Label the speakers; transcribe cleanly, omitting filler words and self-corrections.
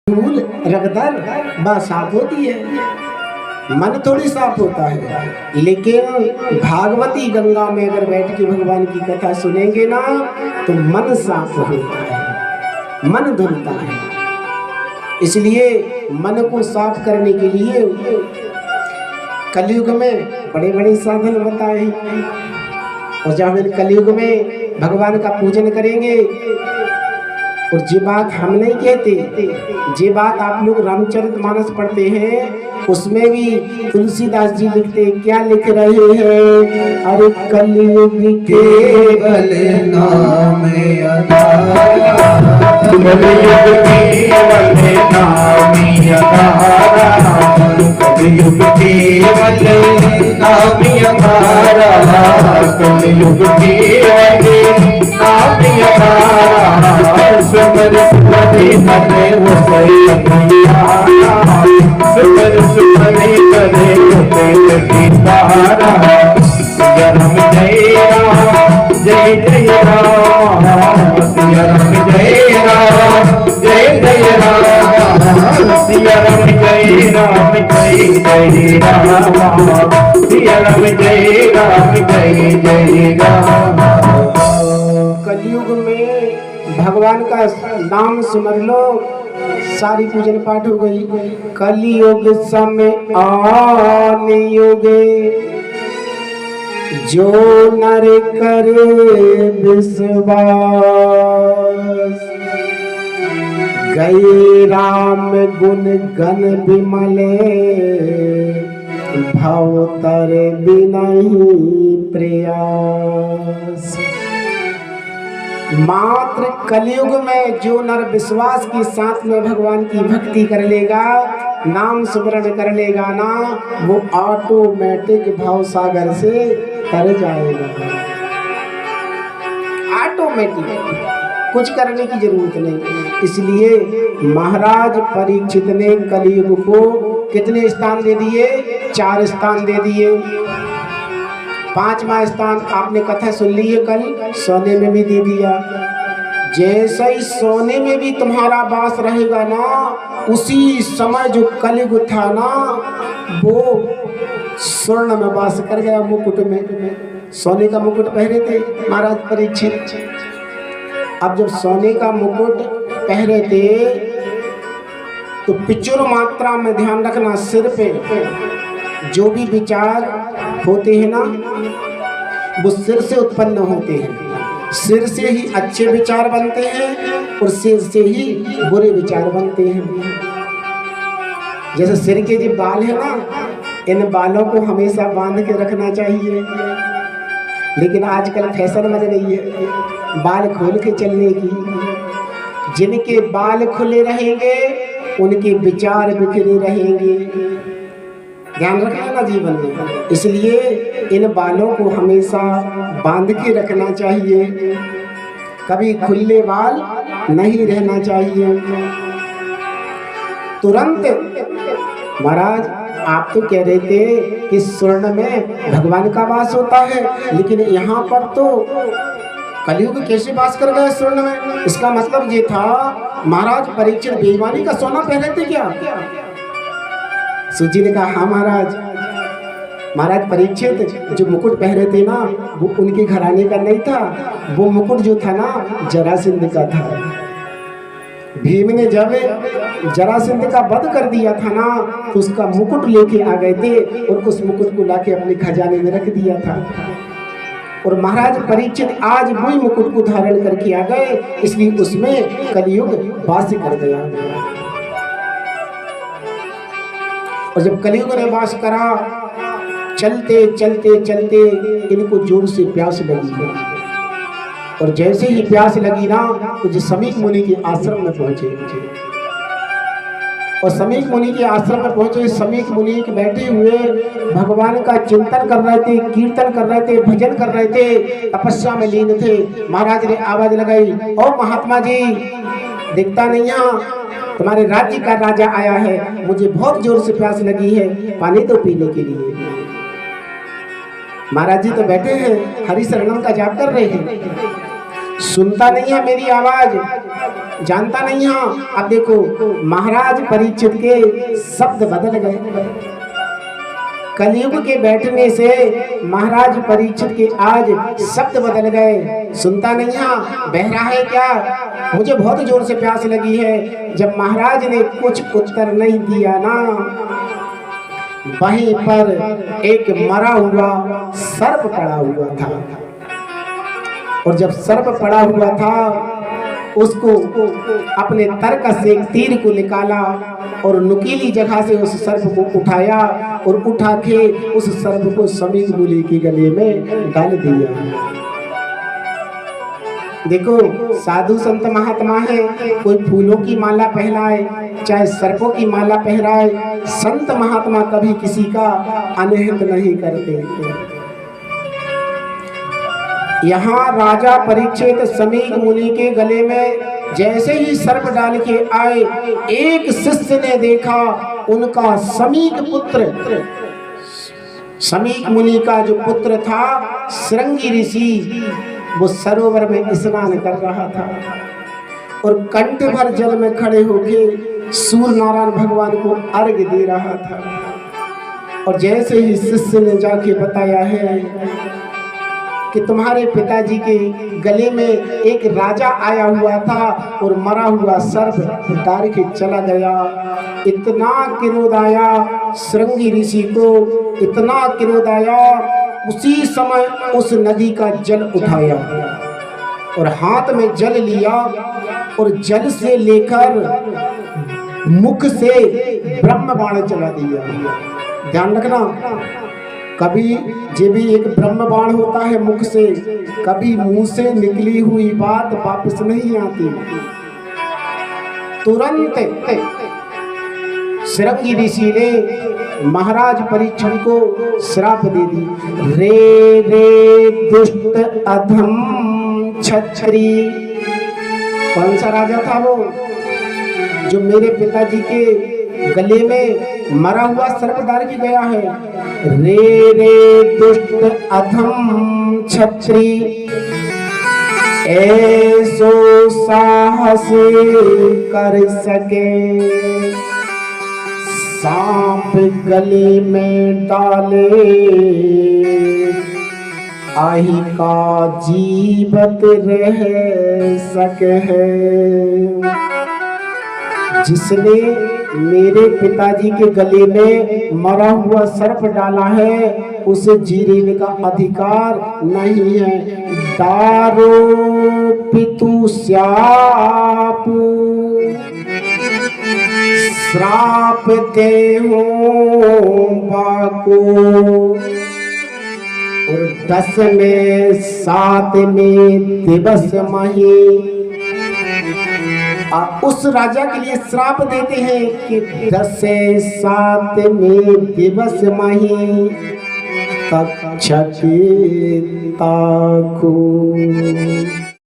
Speaker 1: धूल रगदर बा साफ होती है, मन थोड़ी साफ होता है। लेकिन भागवती गंगा में अगर बैठ के भगवान की कथा सुनेंगे ना तो मन साफ होता है, मन धुलता है। इसलिए मन को साफ करने के लिए कलयुग में बड़े बड़े साधन बताए। और जब हम कलयुग में भगवान का पूजन करेंगे, और ये बात हम नहीं कहते, ये बात आप लोग रामचरितमानस पढ़ते हैं, उसमें भी तुलसीदास जी लिखते, क्या लिख रहे हैं? अरे कलयुग केवल नाम आधारा, कलयुग केवल नाम आधारा, कलयुग केवल नाम आधारा, कलयुग केवल नाम आधारा, सुमर सुमरे करे वो सही कन्हैया, सुमर सुमरे करे वो तेरी तारा। सिया राम जय राम जय जय राम, सिया राम जय राम जय जय राम, सिया राम जय राम जय जय राम, सिया राम जय राम जय जय राम। कलयुग में भगवान का नाम सुमर लो, सारी पूजन पाठ हो गई। कलयुग समय आने युगे, जो नर करे विश्वास, गए राम गुण गण विमले, भव तर बिनहि प्रयास। मात्र कलयुग में जो नर विश्वास के साथ में भगवान की भक्ति कर लेगा, नाम सुमरण कर लेगा ना, वो ऑटोमेटिक भाव सागर से तर जाएगा। ऑटोमेटिक, कुछ करने की जरूरत नहीं। इसलिए महाराज परीक्षित ने कलयुग को कितने स्थान दे दिए? 4 स्थान दे दिए। 5वां स्थान आपने कथा सुन ली है कल, सोने में भी दे दिया। जैसे ही सोने में भी तुम्हारा वास रहेगा ना, उसी समय जो कलयुग था ना, वो स्वर्ण में वास कर गया, मुकुट में। सोने का मुकुट पहने थे महाराज परीक्षित। अब जब सोने का मुकुट पहने थे तो पिचुर मात्रा में ध्यान रखना, सिर पे जो भी विचार होते हैं ना, वो सिर से उत्पन्न होते हैं। सिर से ही अच्छे विचार बनते हैं और सिर से ही बुरे विचार बनते हैं। जैसे सिर के जो बाल है ना, इन बालों को हमेशा बांध के रखना चाहिए। लेकिन आजकल फैशन बन गई है बाल खोल के चलने की। जिनके बाल खुले रहेंगे उनके विचार बिखरे रहेंगे। ध्यान रखना ना जीवन में। इसलिए इन बालों को हमेशा बांध के रखना चाहिए, कभी खुले बाल नहीं रहना चाहिए। तुरंत महाराज आप तो कह रहे थे कि स्वर्ण में भगवान का वास होता है, लेकिन यहाँ पर तो कलयुग कैसे वास कर गए स्वर्ण में? इसका मतलब ये था महाराज परीक्षित बेईमानी का सोना पहने थे क्या? सूजी ने कहा हाँ महाराज। महाराज परीक्षित जो मुकुट पहने थे ना, वो उनके घराने का नहीं था। वो मुकुट जो था ना, जरासंध का था। भीम ने जब जरासंध का वध कर दिया था ना, तो उसका मुकुट लेके आ गए थे और उस मुकुट को लाके अपने खजाने में रख दिया था। और महाराज परीक्षित आज वही मुकुट को धारण करके आ गए, इसलिए उसमें कलयुग वास कर गया। और जब कलयुग ने वास करा, चलते चलते चलते इनको जोर से प्यास लगी। और जैसे ही प्यास लगी ना, तो जो समीक मुनि के आश्रम में पहुंचे। और समीक मुनि के आश्रम में पहुंचे। समीक मुनि बैठे हुए भगवान का चिंतन कर रहे थे, कीर्तन कर रहे थे, भजन कर रहे थे, तपस्या में लीन थे। महाराज ने आवाज लगाई, ओ महात्मा जी, दिखता नहीं यहाँ, तुम्हारे राज्य का राजा आया है, मुझे बहुत जोर से प्यास लगी है, पानी तो पीने के लिए। महाराज जी तो बैठे हैं, हरि शरणम का जाप कर रहे हैं, सुनता नहीं है मेरी आवाज। जानता नहीं। हाँ, अब देखो महाराज परीक्षित के शब्द बदल गए। कलयुग के बैठने से महाराज परीक्षित के आज शब्द बदल गए। सुनता नहीं। हाँ, बहरा है क्या? मुझे बहुत जोर से प्यास लगी है। जब महाराज ने कुछ उत्तर नहीं दिया ना, वहीं पर एक मरा हुआ सर्प पड़ा हुआ था। और जब सर्प पड़ा हुआ था, उसको अपने तरकस से एक तीर को निकाला और नुकीली जगह से उस सर्प को उठाया और उठा के उस सर्प को समीक मूली के गले में डाल दिया। देखो, साधु संत महात्मा है, कोई फूलों की माला पहनाए चाहे सर्पों की माला पहनाए, संत महात्मा कभी किसी का अनहित नहीं करते। यहाँ राजा परीक्षित समीक मुनि के गले में जैसे ही सर्प डाल के आए, एक शिष्य ने देखा उनका समीक पुत्र, समीक मुनि का जो पुत्र था श्रृंगी ऋषि, वो सरोवर में स्नान कर रहा था और कंठ भर जल में खड़े होकर सूर्य नारायण भगवान को अर्घ्य दे रहा था। और जैसे ही शिष्य ने जाके बताया है कि तुम्हारे पिताजी के गले में एक राजा आया हुआ था और मरा हुआ सर्प डाल के चला गया, इतना क्रोध आया श्रृंगी ऋषि को, इतना क्रोध आया। उसी समय उस नदी का जल उठाया और हाथ में जल लिया और जल से लेकर मुख से ब्रह्म बाण चला दिया। ध्यान रखना, कभी जो भी एक ब्रह्म बाण होता है मुख से, कभी मुंह से निकली हुई बात वापस नहीं आती। तुरंत श्रृंगी ऋषि ने महाराज परीक्षित को श्राप दे दी। रे रे दुष्ट अधम छत्री। कौन सा राजा था वो जो मेरे पिताजी के गले में मरा हुआ सर्प डाल के गया है? रे रे दुष्ट अधम छत्री, ऐसो साहस कर सके, सांप गले में डाले, आही का जीवत रह सके है। जिसने मेरे पिताजी के गले में मरा हुआ सर्प डाला है, उसे जीने का अधिकार नहीं है। दारो पितु श्याप, श्राप दे हो बाको, और 10 में 7 में दिवस मही। उस राजा के लिए श्राप देते हैं कि 10 से 7 में दिवस मही तक्षके ताको।